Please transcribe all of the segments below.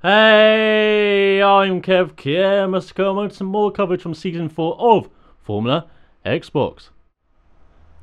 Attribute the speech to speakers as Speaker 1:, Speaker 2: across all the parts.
Speaker 1: Hey, I'm KevTV. Must go on some more coverage from Season 4 of Formula Xbox.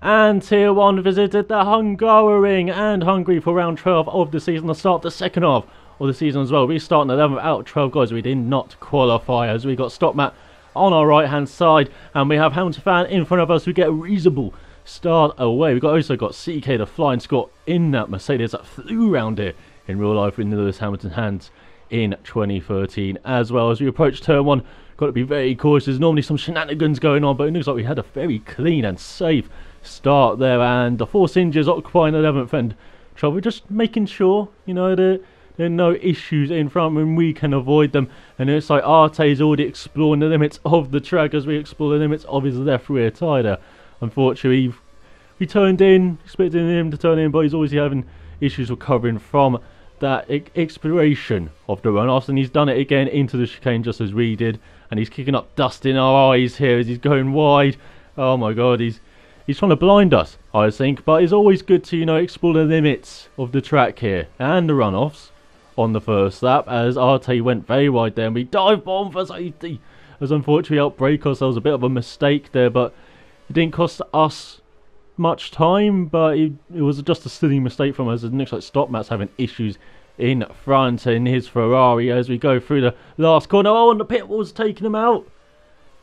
Speaker 1: And Tier 1 visited the Hungary and Hungary for round 12 of the season, the start of the second half of the season as well. We start in 11th out of 12 guys. We did not qualify as we got stop mat on our right hand side, and we have Hamilton fan in front of us. We get a reasonable start away. We also got CK, the flying squad, in that Mercedes that flew around here in real life in Lewis Hamilton's hands in 2013. As well, as we approach turn 1, got to be very cautious. There's normally some shenanigans going on, but it looks like we had a very clean and safe start there, and the Force Injuries occupying 11th and trouble, just making sure, you know, there are no issues in front and we can avoid them. And it's like Arte is already exploring the limits of the track as we explore the limits of his left rear tyre there. Unfortunately, we turned in, expecting him to turn in, but he's always having issues recovering from that exploration of the runoffs, and he's done it again into the chicane just as we did, and he's kicking up dust in our eyes here as he's going wide. Oh my god, he's trying to blind us, I think, but it's always good to, you know, explore the limits of the track here and the runoffs on the first lap, as Arte went very wide there and we dive bomb for safety, as unfortunately outbrake ourselves. A bit of a mistake there, but it didn't cost us much time, but it was just a silly mistake from us. It looks like Stopmat's having issues in front in his Ferrari as we go through the last corner. Oh, and the pit wall's taking him out.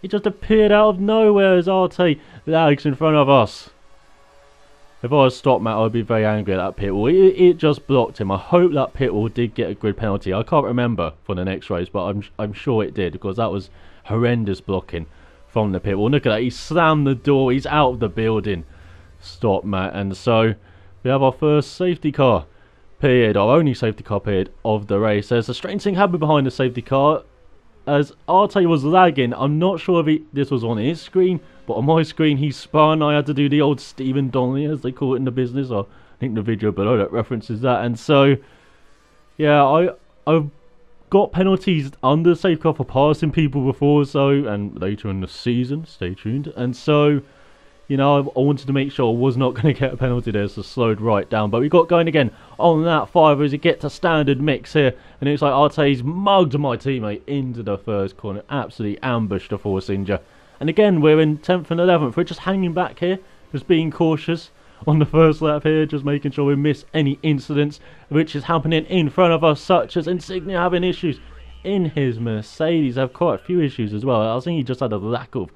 Speaker 1: It just appeared out of nowhere as Arte lags in front of us. If I was Stopmat, I'd be very angry at that pit wall. It just blocked him. I hope that pit wall did get a grid penalty. I can't remember for the next race, but I'm sure it did, because that was horrendous blocking from the pit wall. Look at that. He slammed the door. He's out of the building, Stopmat. And so we have our first safety car period, our only safety car period of the race. There's a strange thing happened behind the safety car as Arte was lagging. I'm not sure if this was on his screen, but on my screen he spun. I had to do the old Stephen Donnelly, as they call it in the business. I think the video below that references that. And so, yeah, I've got penalties under safety car for passing people before, so, and later in the season, stay tuned. And so, you know, I wanted to make sure I was not going to get a penalty there, so slowed right down. But we got going again on that 5 as we get to standard mix here. And it's like Arte's mugged my teammate into the first corner. Absolutely ambushed the Force Injure. And again, we're in 10th and 11th. We're just hanging back here, just being cautious on the first lap here, just making sure we miss any incidents which is happening in front of us, such as Insignia having issues in his Mercedes. Have quite a few issues as well. I think he just had a lack of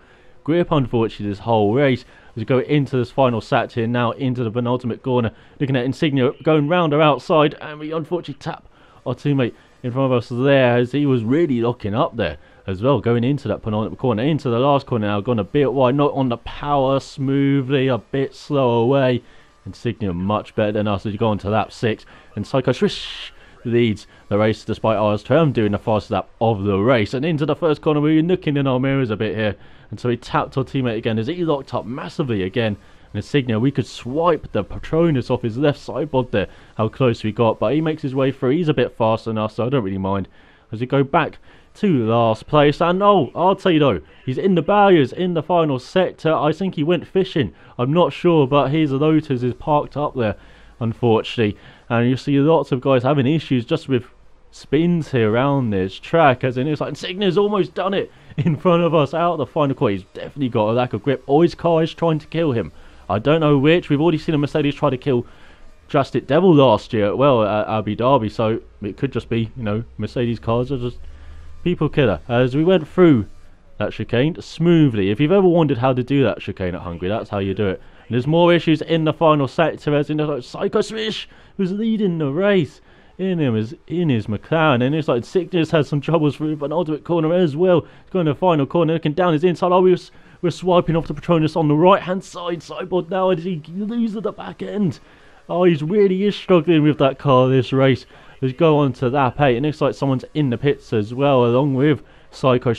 Speaker 1: grip, unfortunately, this whole race. As we go into this final set here now, into the penultimate corner, looking at Insignia going round our outside, and we unfortunately tap our teammate in front of us there, as he was really locking up there as well, going into that penultimate corner, into the last corner now, gone a bit wide, not on the power, smoothly, a bit slow away. Insignia much better than us as you go on to lap 6, and Psycho Swish leads the race despite ours term doing the fastest lap of the race. And into the first corner, we were looking in our mirrors a bit here, and so he tapped our teammate again as he locked up massively again. And Insignia, we could swipe the Patronus off his left sideboard there, how close we got, but he makes his way through. He's a bit faster than us, so I don't really mind as we go back to last place. And oh, Arte though, he's in the barriers in the final sector. I think he went fishing, I'm not sure, but his Lotus is parked up there, unfortunately. And you see lots of guys having issues just with spins here around this track, as in it's like Insignia's almost done it in front of us out of the final corner. He's definitely got a lack of grip, or his car is trying to kill him. I don't know which. We've already seen a Mercedes try to kill Drastic Devil last year, well, at Abu Dhabi, so it could just be, you know, Mercedes cars are just people killer. As we went through that chicane smoothly. If you've ever wondered how to do that chicane at Hungary, that's how you do it. And there's more issues in the final sector, as in like Psycho Swish who's leading the race in his McLaren, and it's like Insignia's had some troubles through the penultimate corner as well. He's going to the final corner, looking down his inside. Oh, we're swiping off the Patronus on the right hand side sideboard now, and he loses the back end. Oh, he really is struggling with that car this race. Let's go on to lap 8, and it looks like someone's in the pits as well, along with Psycho,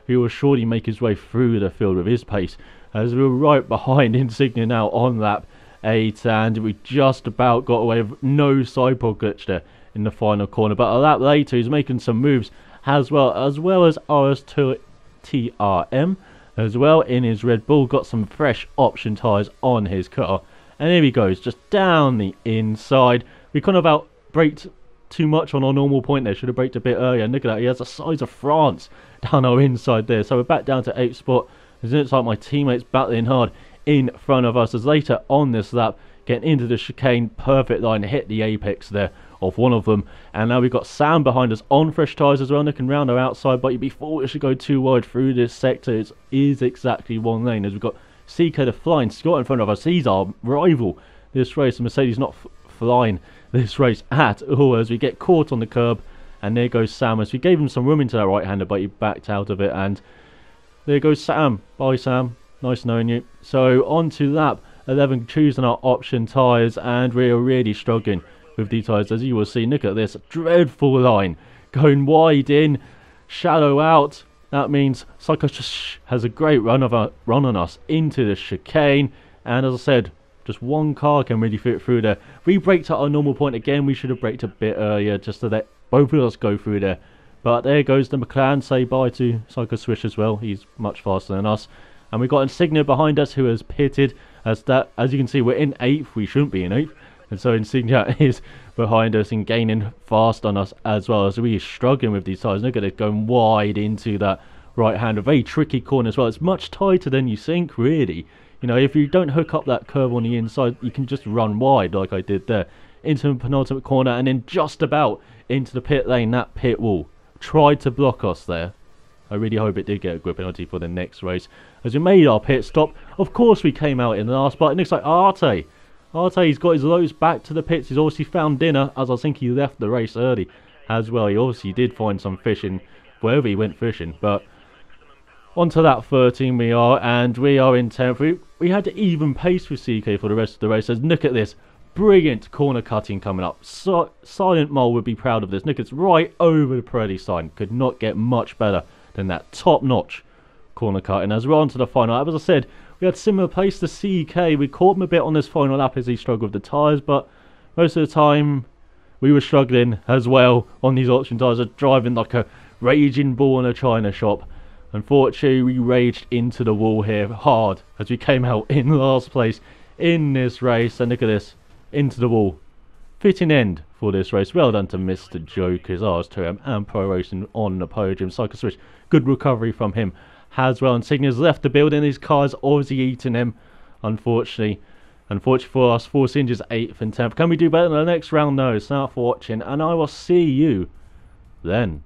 Speaker 1: who will surely make his way through the field with his pace, as we're right behind Insignia now on lap 8, and we just about got away with no sidepod glitch there in the final corner. But a lap later, he's making some moves as well as RS2 TRM as well in his Red Bull. Got some fresh option tyres on his car, and here he goes, just down the inside. We kind of outbraked too much on our normal point there. Should have braked a bit earlier. And look at that, he has the size of France down our inside there. So we're back down to 8th spot. It looks like my teammates battling hard in front of us as later on this lap, getting into the chicane, perfect line, hit the apex there of one of them. And now we've got Sam behind us on fresh tyres as well, looking round our outside, but you'd be foolish to go too wide through this sector. It is exactly one lane as we've got CK the Flying Scot in front of us. He's our rival this race. Mercedes not flying this race at all as we get caught on the curb. And there goes Sam as we gave him some room into that right-hander, but he backed out of it. And there goes Sam. Bye, Sam. Nice knowing you. So on to lap 11, choosing our option tyres, and we're really struggling with the tyres, as you will see. Look at this dreadful line going wide in, shallow out. That means Psycho has a great run on us into the chicane, and as I said, just one car can really fit through there. We braked at our normal point again. We should have braked a bit earlier just to let both of us go through there. But there goes the McLaren. Say bye to Psycho Swish as well. He's much faster than us. And we've got Insignia behind us who has pitted. As you can see, we're in 8th. We shouldn't be in 8th. And so Insignia is behind us and gaining fast on us as well. As we are struggling with these tyres. Look at it going wide into that right hand. A very tricky corner as well. It's much tighter than you think, really. You know, if you don't hook up that curve on the inside, you can just run wide like I did there. Into the penultimate corner and then just about into the pit lane. That pit wall tried to block us there. I really hope it did get a grip penalty for the next race. As we made our pit stop, of course we came out in the last, but it looks like Arte's got his loads back to the pits. He's obviously found dinner, as I think he left the race early as well. He obviously did find some fishing wherever he went fishing. But onto that 13 we are, and we are in 10th. We had to even pace with CK for the rest of the race. As look at this. Brilliant corner cutting coming up. So, Silent Mole would be proud of this. Look, it's right over the Pirelli sign. Could not get much better than that top-notch corner cutting. As we're on to the final lap, as I said, we had similar pace to CK. We caught him a bit on this final lap as he struggled with the tyres, but most of the time we were struggling as well on these option tyres, driving like a raging bull in a china shop. Unfortunately, we raged into the wall here hard as we came out in last place in this race. And look at this. Into the wall. Fitting end for this race. Well done to Mr. Jokers, RS2M and Pro Racing on the podium. Psycho Switch, good recovery from him as well. Insignia's left the building. His car's obviously eating him, unfortunately. Unfortunately for us, Force Injuries 8th and 10th. Can we do better in the next round? No. Thanks for watching, and I will see you then.